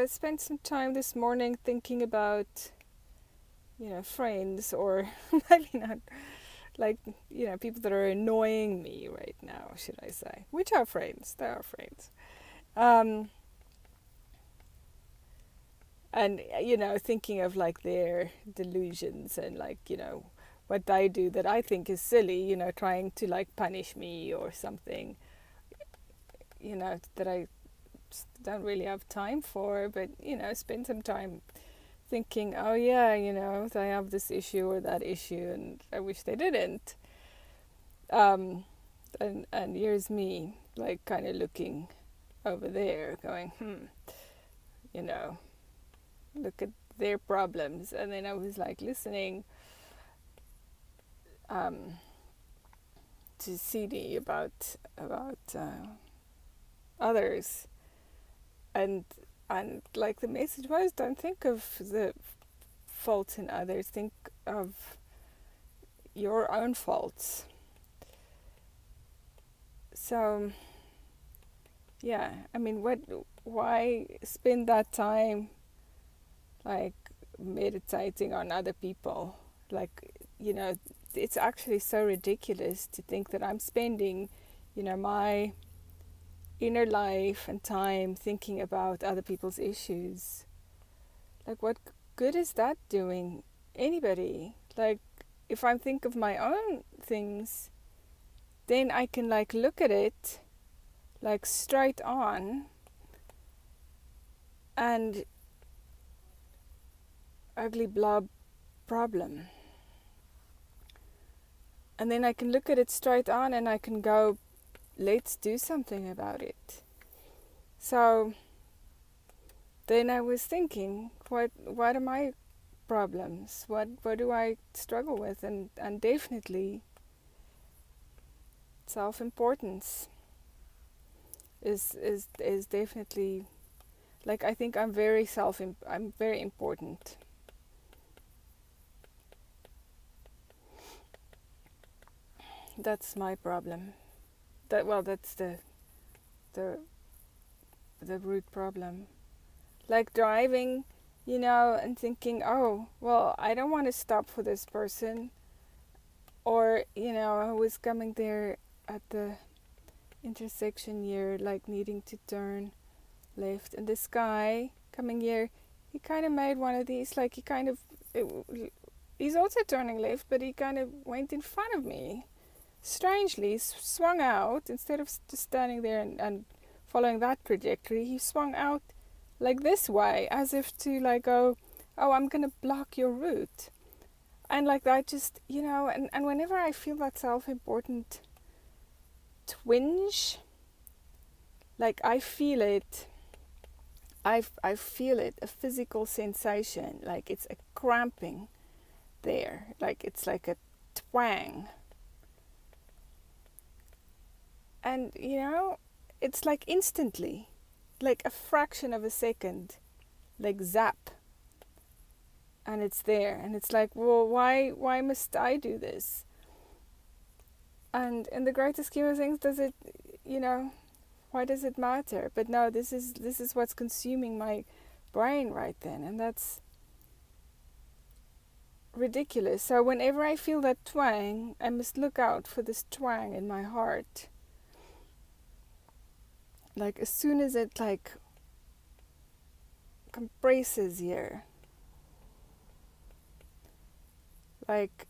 spent some time this morning thinking about, friends, or maybe not, like, people that are annoying me right now, should I say, which are friends. They are friends. Um, and, thinking of like their delusions and like, what they do that I think is silly, trying to like punish me or something, that I don't really have time for, but, spend some time thinking, oh yeah, they have this issue or that issue, and I wish they didn't. Um, and here's me, like, kind of looking over there, going, you know, look at their problems. And then I was like listening um, to CD about others, and like the message was, don't think of the faults in others, think of your own faults. So yeah, I mean, why spend that time like meditating on other people? Like, it's actually so ridiculous to think that I'm spending, my inner life and time thinking about other people's issues. Like, what good is that doing anybody? Like, if I think of my own things, then I can like look at it like straight on and ugly blob problem. And then I can look at it straight on and I can go, let's do something about it. So then I was thinking, what are my problems? What do I struggle with? And definitely self-importance is definitely, like, I think I'm very important. That's my problem. That's the root problem. Like driving, and thinking, oh, well, I don't want to stop for this person. Or, I was coming there at the intersection here, like needing to turn left, and this guy coming here, he kind of made one of these, like he's also turning left, but he kind of went in front of me. Strangely, swung out instead of just standing there and following that trajectory. He swung out like this way, as if to like go, oh, I'm gonna block your route. And like that, just, and whenever I feel that self-important twinge, like I feel it, I feel it, a physical sensation, like it's a cramping there, like it's like a twang. And, it's like instantly, like a fraction of a second, like zap. And it's there. And it's like, well, why must I do this? And in the greater scheme of things, does it, why does it matter? But no, this is what's consuming my brain right then. And that's ridiculous. So whenever I feel that twang, I must look out for this twang in my heart. Like as soon as it like compresses here, like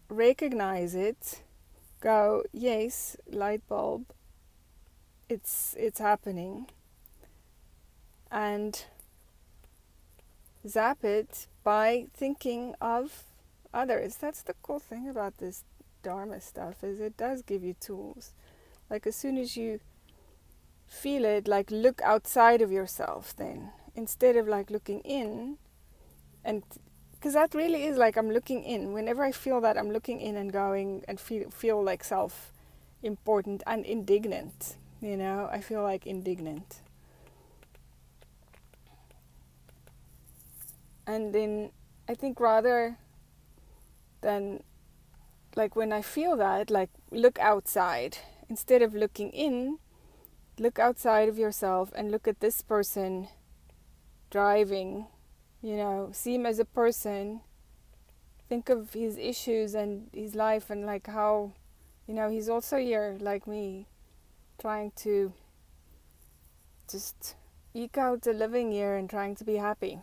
recognize it, go, yes, light bulb, it's happening, and zap it by thinking of others. That's the cool thing about this Dharma stuff, is it does give you tools. Like as soon as you feel it, like look outside of yourself then, instead of like looking in. And because that really is like I'm looking in. Whenever I feel that, I'm looking in and going and feel like self-important and indignant. I feel like indignant. And then I think rather than like when I feel that, like look outside. Instead of looking in, look outside of yourself and look at this person driving, see him as a person, think of his issues and his life, and like how, he's also here like me, trying to just eke out a living here and trying to be happy.